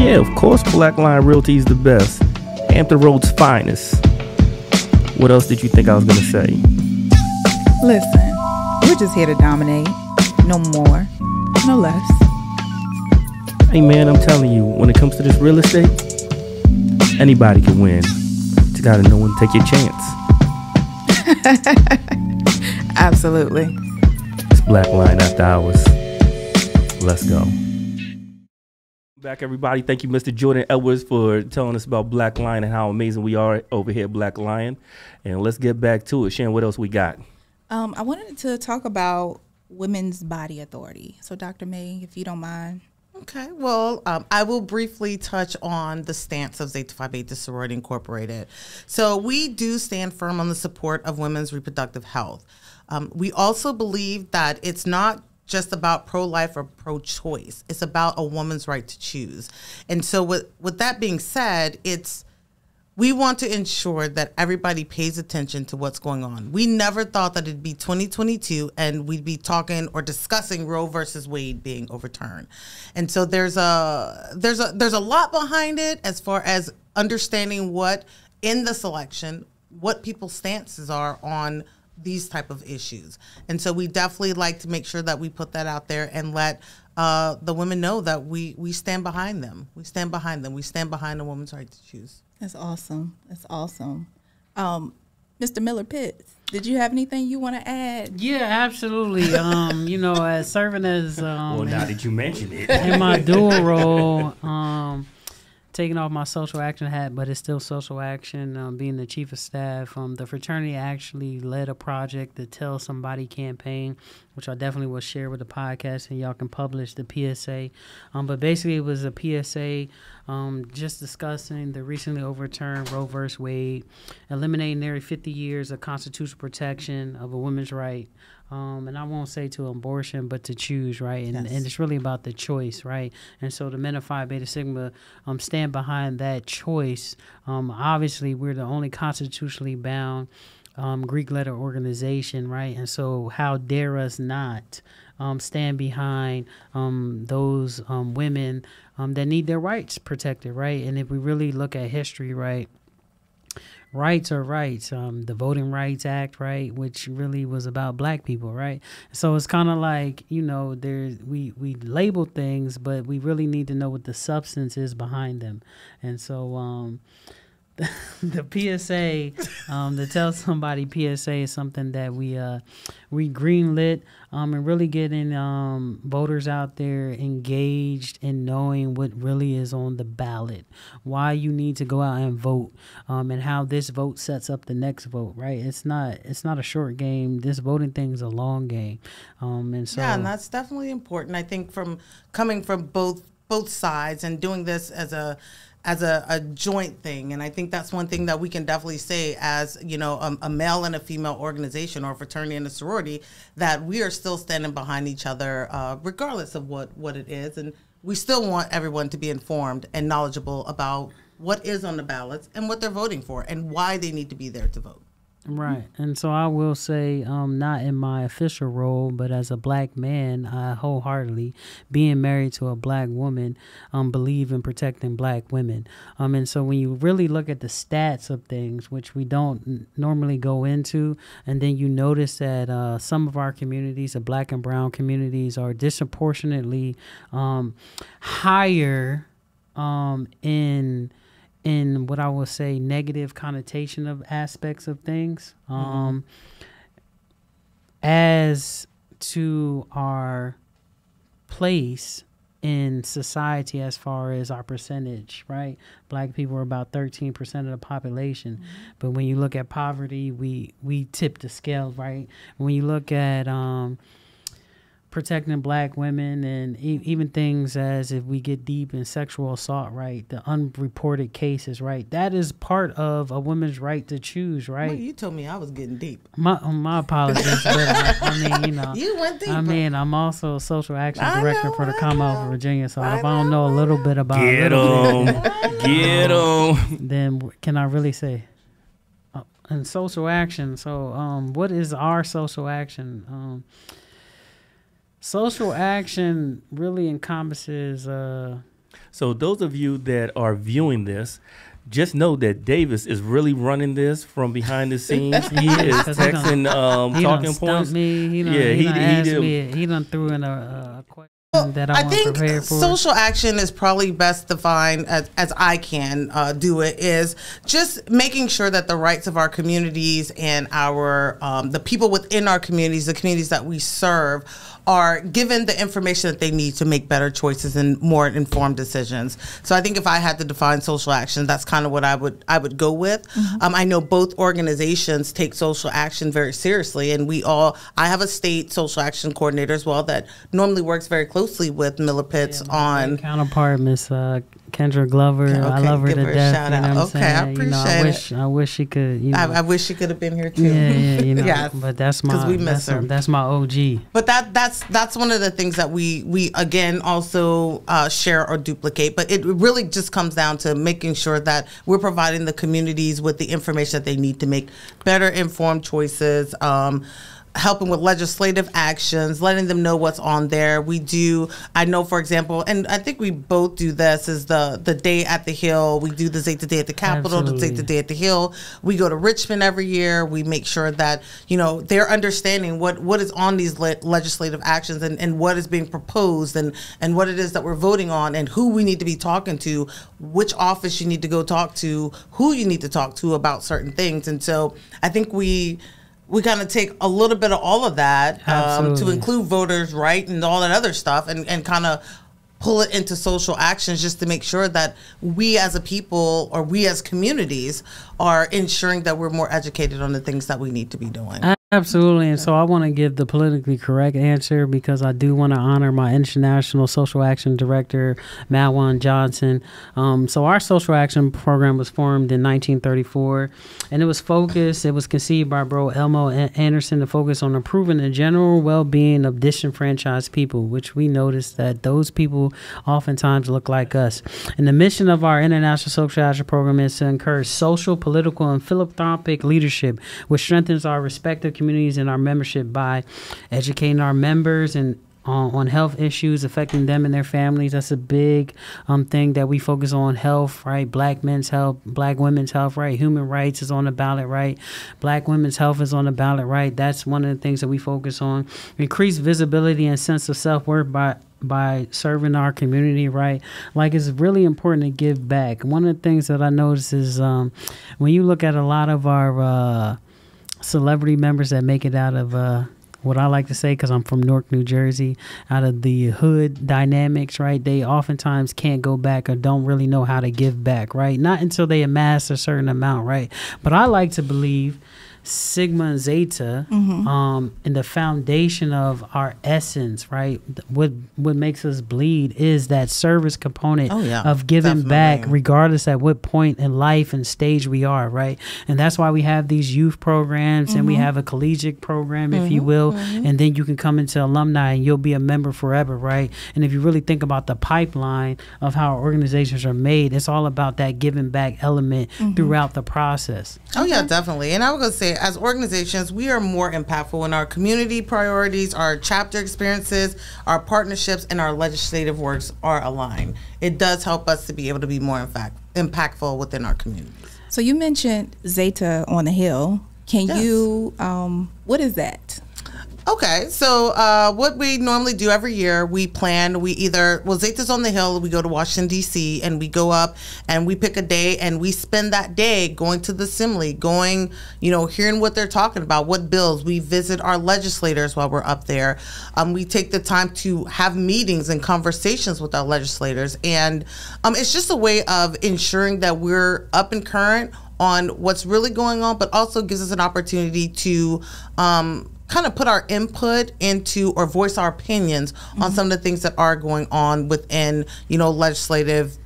Yeah, of course, Black Lion Realty is the best. Hampton Road's finest. What else did you think I was going to say? Listen, we're just here to dominate. No more, no less. Hey man, I'm telling you, when it comes to this real estate, anybody can win. You gotta know when to take your chance. Absolutely. It's Black Lion After Hours. Let's go. Back everybody. Thank you, Mr. Jordan Edwards, for telling us about Black Lion and how amazing we are over here at Black Lion. And let's get back to it. Shannon, what else we got? I wanted to talk about women's body authority. So Dr. May, if you don't mind. Okay, well, I will briefly touch on the stance of Zeta Phi Beta Sorority Incorporated. So we do stand firm on the support of women's reproductive health. We also believe that it's not just about pro-life or pro-choice. It's about a woman's right to choose. And so with that being said, we want to ensure that everybody pays attention to what's going on. We never thought that it'd be 2022 and we'd be talking or discussing Roe versus Wade being overturned. And so there's a lot behind it as far as understanding what in the selection, what people's stances are on these type of issues. And so we definitely like to make sure that we put that out there and let the women know that we stand behind them. We stand behind them. We stand behind a woman's right to choose. That's awesome. That's awesome. Mr. Miller Pitts, did you have anything you want to add? Yeah, absolutely. As serving as Well, now that you mention it, in my dual role, taking off my social action hat, but it's still social action. Being the chief of staff, the fraternity actually led a project, the Tell Somebody campaign, which I definitely will share with the podcast, and y'all can publish the PSA. But basically, it was a PSA just discussing the recently overturned Roe versus Wade, eliminating nearly 50 years of constitutional protection of a woman's right. And I won't say to abortion, but to choose, right? And, yes. and it's really about the choice, right? And so the Men of Phi Beta Sigma stand behind that choice. Obviously, we're the only constitutionally bound Greek letter organization, right? And so how dare us not stand behind those women that need their rights protected, right? And if we really look at history, right, rights are rights. The Voting Rights Act, right, which really was about black people, right? So it's kind of like, we label things, but we really need to know what the substance is behind them. And so the PSA, the Tell Somebody PSA is something that we greenlit and really getting voters out there engaged in knowing what really is on the ballot, why you need to go out and vote, and how this vote sets up the next vote, right? It's not a short game. This voting thing is a long game. And so, yeah, and that's definitely important. I think coming from both sides and doing this as a joint thing. And I think that's one thing that we can definitely say as, a male and a female organization or a fraternity and a sorority, that we are still standing behind each other, regardless of what it is. And we still want everyone to be informed and knowledgeable about what is on the ballots and what they're voting for and why they need to be there to vote. Right. And so I will say, not in my official role, but as a black man, I wholeheartedly, being married to a black woman, believe in protecting black women. And so when you really look at the stats of things, which we don't normally go into, and then you notice that some of our communities, the black and brown communities, are disproportionately higher in what I will say negative connotation of aspects of things, as to our place in society as far as our percentage, right? Black people are about 13% of the population. But when you look at poverty, we tip the scale, right? When you look at protecting black women and even things as if we get deep in sexual assault, right? The unreported cases, right? That is part of a woman's right to choose, right? Well, you told me I was getting deep. My apologies, but I mean, you went deep. I mean, I'm also a social action director for the Commonwealth of Virginia, so if I don't know a little bit about get them, then can I really say? And social action. So, what is our social action? Social action really encompasses So those of you that are viewing this, just know that Davis is really running this from behind the scenes. He is texting talking points. He done threw in a question that I wasn't prepared for. Social action is probably best defined as I can do it, is just making sure that the rights of our communities and our the people within our communities, the communities that we serve, are given the information that they need to make better choices and more informed decisions. So I think if I had to define social action, that's kind of what I would go with. I know both organizations take social action very seriously, and I have a state social action coordinator as well that normally works very closely with Miller Pitts on counterpart, Miss Kendra Glover. Okay, I love her give to her a death. shout You know out. what I'm Okay, saying? I appreciate it. I wish she could. I wish she could have been here too. Yeah, yes, but that's my we miss her. That's my OG. But that's one of the things that we again also share or duplicate. But it really just comes down to making sure that we're providing the communities with the information that they need to make better informed choices. Helping with legislative actions, letting them know what's on there. I know, for example, and I think we both do this, is the Day at the Hill. We do the Zeta Day at the Capitol, the Zeta Day at the Hill. We go to Richmond every year. We make sure that, they're understanding what is on these legislative actions and what is being proposed and what it is that we're voting on and who we need to be talking to, which office you need to go talk to, who you need to talk to about certain things. And so I think we kind of take a little bit of all of that to include voters' right and all that other stuff and kind of pull it into social actions just to make sure that we as a people or we as communities are ensuring that we're more educated on the things that we need to be doing. Absolutely. And so I want to give the politically correct answer because I do want to honor my International Social Action Director, Malwan Johnson. So our social action program was formed in 1934, and it was conceived by Bro Elmo Anderson to focus on improving the general well-being of disenfranchised people, which we noticed that those people oftentimes look like us. And the mission of our International Social Action Program is to encourage social, political, and philanthropic leadership, which strengthens our respective communities and our membership by educating our members and on health issues affecting them and their families. That's a big thing that we focus on. Health, right? Black men's health, Black women's health, right? Human rights is on the ballot, right? Black women's health is on the ballot, right? That's one of the things that we focus on. Increase visibility and sense of self-worth by serving our community, right? Like, it's really important to give back. One of the things that I notice is when you look at a lot of our celebrity members that make it out of what I like to say, because I'm from Newark, New Jersey, out of the hood dynamics, right? They oftentimes can't go back or don't really know how to give back, right? Not until they amass a certain amount, right? But I like to believe Sigma and Zeta, and the foundation of our essence, right? What makes us bleed is that service component of giving back, regardless at what point in life and stage we are, right? And that's why we have these youth programs and we have a collegiate program, if you will, and then you can come into alumni and you'll be a member forever, right? And if you really think about the pipeline of how our organizations are made, it's all about that giving back element throughout the process. Oh yeah, definitely. And I was gonna say, as organizations, we are more impactful when our community priorities, our chapter experiences, our partnerships, and our legislative works are aligned. It does help us to be able to be more impactful within our communities. So you mentioned Zeta on the Hill. Can you, what is that? Okay, so what we normally do every year, we plan, Zeta's on the Hill, we go to Washington, D.C., and we go up and we pick a day and we spend that day going to the assembly, hearing what they're talking about, what bills. We visit our legislators while we're up there. We take the time to have meetings and conversations with our legislators. And it's just a way of ensuring that we're up and current on what's really going on, but also gives us an opportunity to kind of put our input into or voice our opinions on some of the things that are going on within, legislative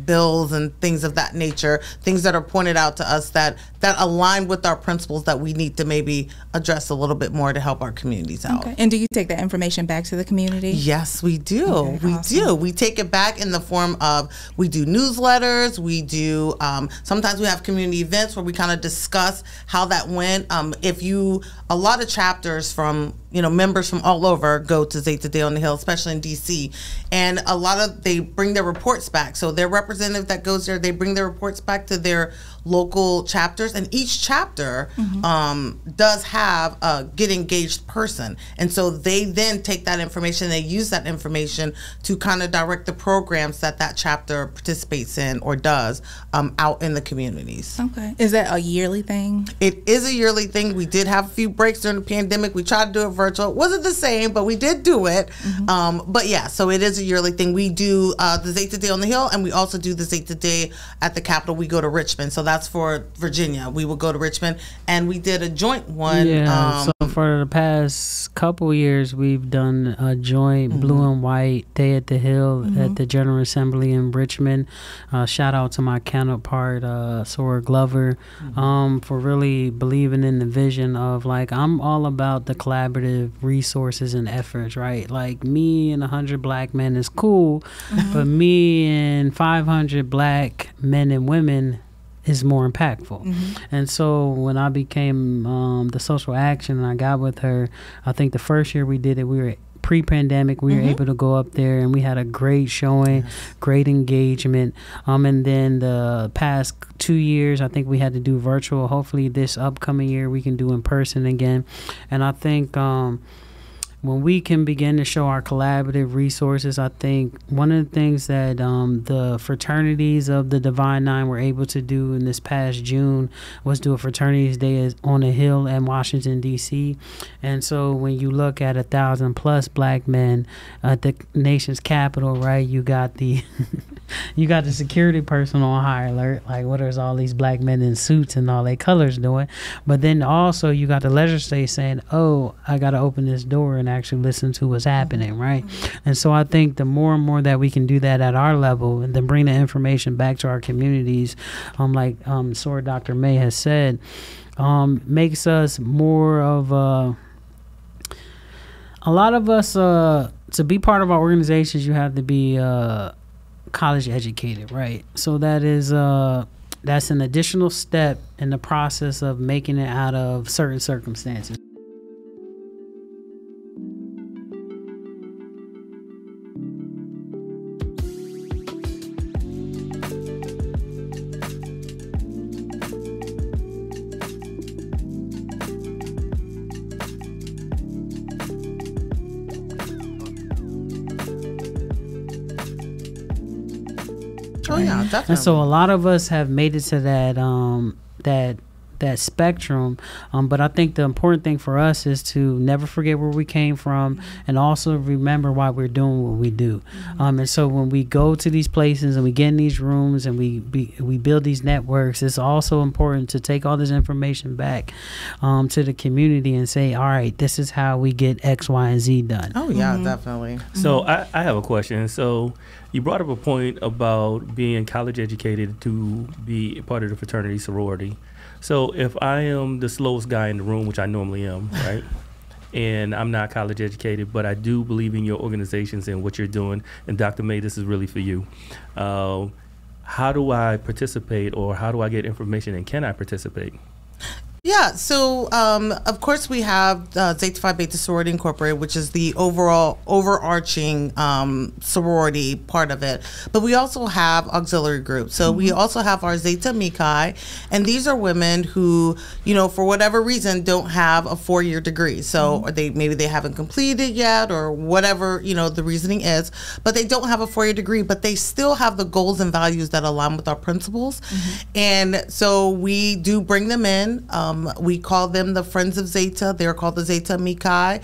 bills and things of that nature, things that are pointed out to us that align with our principles that we need to maybe address a little bit more to help our communities out. Okay. And do you take that information back to the community? Yes, we do. Okay, do. We take it back in the form of, we do newsletters, we do, sometimes we have community events where we kind of discuss how that went. A lot of chapters from, members from all over go to Zeta Day on the Hill, especially in DC. And they bring their reports back. So their representative that goes there, they bring their reports back to their local chapters, and each chapter does have a get engaged person, and so they then take that information, they use that information to kind of direct the programs that chapter participates in or does out in the communities. Okay. Is that a yearly thing? It is a yearly thing. We did have a few breaks during the pandemic. We tried to do it virtual. It wasn't the same, but we did do it. But yeah, so it is a yearly thing. We do the Zeta Day on the Hill, and we also do the Zeta Day at the Capitol. We go to Richmond, so that's for Virginia. We will go to Richmond, and we did a joint one. Yeah, so for the past couple years, we've done a joint blue and white Day at the Hill at the General Assembly in Richmond. Shout out to my counterpart, Sora Glover, for really believing in the vision of, like, I'm all about the collaborative resources and efforts, right? Like, me and 100 black men is cool, but me and 500 black men and women is more impactful. And so when I became the social action and I got with her, I think the first year we did it, we were pre-pandemic, we were able to go up there and we had a great showing, great engagement. And then the past 2 years, I think we had to do virtual. Hopefully this upcoming year we can do in person again. And I think when we can begin to show our collaborative resources, I think one of the things that the fraternities of the Divine Nine were able to do in this past June was do a fraternities day on a hill in Washington, D.C. And so when you look at 1,000+ black men at the nation's capital, right, you got the you got the security person on high alert, like, what is all these black men in suits and all their colors doing? But then also you got the legislature saying, oh, I got to open this door and actually listen to what's happening, right? And so I think the more and more that we can do that at our level and then bring the information back to our communities, like Sora Dr. May has said, makes us more of a lot of us, to be part of our organizations, you have to be college educated, right? So that is that's an additional step in the process of making it out of certain circumstances. Oh yeah, definitely. And so a lot of us have made it to that spectrum, but I think the important thing for us is to never forget where we came from and also remember why we're doing what we do. And so when we go to these places and we get in these rooms and we build these networks, it's also important to take all this information back to the community and say, all right, this is how we get X, Y, and Z done. Oh yeah, definitely. So I have a question. So you brought up a point about being college educated to be part of the fraternity sorority. So if I am the slowest guy in the room, which I normally am, right, and I'm not college educated, but I do believe in your organizations and what you're doing, and Dr. May, this is really for you. How do I participate, or how do I get information, and can I participate? Yeah, so of course we have Zeta Phi Beta Sorority Incorporated, which is the overarching sorority part of it. But we also have auxiliary groups. So we also have our Zeta Mi Chi, and these are women who, for whatever reason, don't have a 4-year degree. So or maybe they haven't completed yet, or whatever the reasoning is. But they don't have a 4-year degree, but they still have the goals and values that align with our principles. And so we do bring them in. We call them the Friends of Zeta. They're called the Zeta Mi Chi.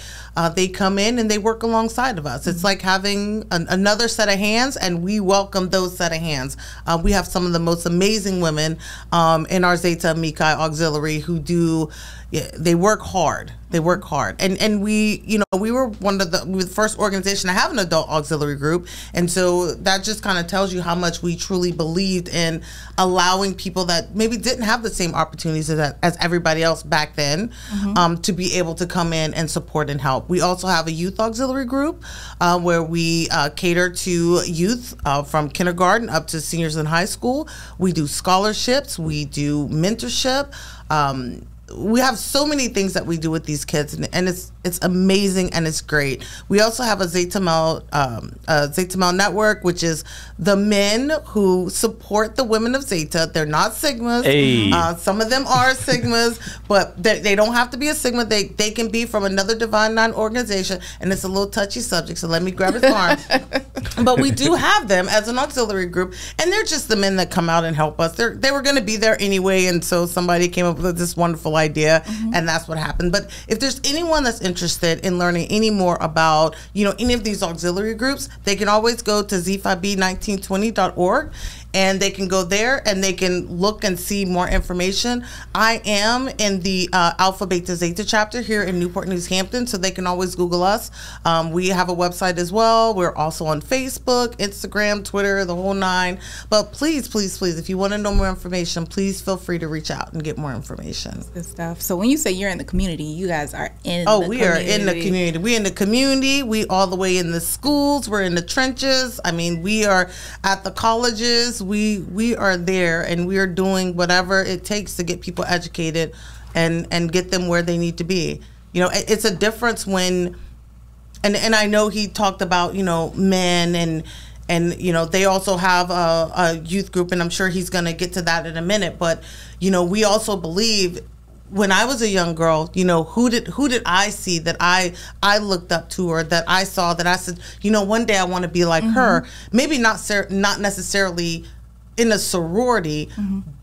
They come in and they work alongside of us. It's like having another set of hands, and we welcome those set of hands. We have some of the most amazing women in our Zeta Mi Chi auxiliary who do. Yeah, they work hard. They work hard, and we were one of the first organization to have an adult auxiliary group, and so that just kind of tells you how much we truly believed in allowing people that maybe didn't have the same opportunities as everybody else back then to be able to come in and support and help. We also have a youth auxiliary group where we cater to youth from kindergarten up to seniors in high school. We do scholarships. We do mentorship. we have so many things that we do with these kids, and it's amazing and it's great. We also have a Zeta Male network, which is the men who support the women of Zeta. They're not Sigmas. Hey. Some of them are Sigmas, but they don't have to be a Sigma. They can be from another Divine Nine organization, and it's a little touchy subject, so let me grab his arm. But we do have them as an auxiliary group, and they're just the men that come out and help us. They were going to be there anyway, and so somebody came up with this wonderful idea, and that's what happened. But if there's anyone that's interested in learning any more about, any of these auxiliary groups, they can always go to z5b1920.org, and they can go there and they can look and see more information. I am in the Alpha Beta Zeta chapter here in Newport News, Hampton, so they can always Google us. We have a website as well. We're also on Facebook, Instagram, Twitter, the whole nine. But please, please, please, if you want to know more information, please feel free to reach out and get more information. Good stuff. So when you say you're in the community, you guys are in the community. Are in the community. We're in the community. We all the way in the schools. We're in the trenches. I mean, we are at the colleges. We are there, and we are doing whatever it takes to get people educated and get them where they need to be. It's a difference when, and I know he talked about, men and they also have a youth group, and I'm sure he's going to get to that in a minute. But, we also believe, when I was a young girl, who did I see that I looked up to, or that I saw that I said, one day I want to be like her. Maybe not necessarily in a sorority,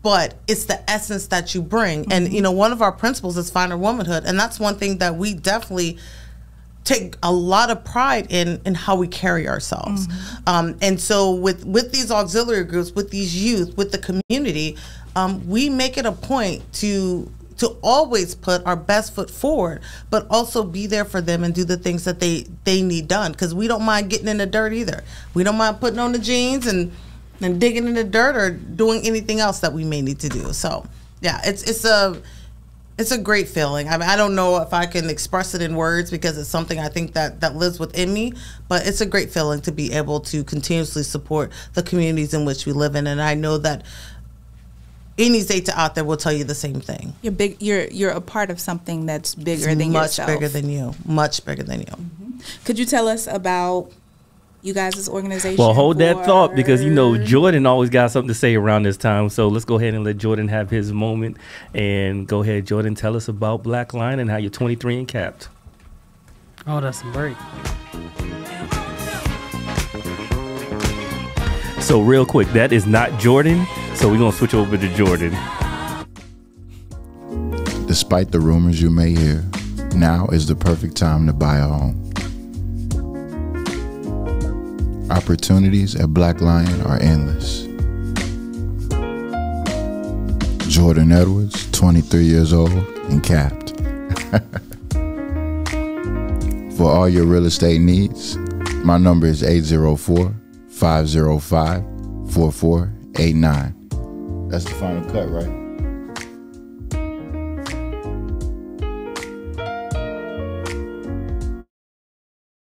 but it's the essence that you bring. And one of our principles is finer womanhood, and that's one thing that we definitely take a lot of pride in how we carry ourselves. And so with these auxiliary groups, with these youth, with the community, we make it a point to always put our best foot forward, but also be there for them and do the things that they need done, because we don't mind getting in the dirt either. We don't mind putting on the jeans and digging in the dirt or doing anything else that we may need to do. So yeah, it's a great feeling. I mean, I don't know if I can express it in words, because it's something I think that lives within me, but it's a great feeling to be able to continuously support the communities in which we live in. And I know that any Zeta out there will tell you the same thing. You're big. You're a part of something that's bigger than yourself. Much bigger than you. Much bigger than you. Could you tell us about you guys' organization? Well, hold that thought, because Jordan always got something to say around this time. So let's go ahead and let Jordan have his moment. And go ahead, Jordan, tell us about Black Lion and how you're 23 and capped. Oh, that's great. So real quick, that is not Jordan. So we're going to switch over to Jordan. Despite the rumors you may hear, now is the perfect time to buy a home. Opportunities at Black Lion are endless. Jordan Edwards, 23 years old and capped. For all your real estate needs, my number is 804-505-4489. That's the final cut, right?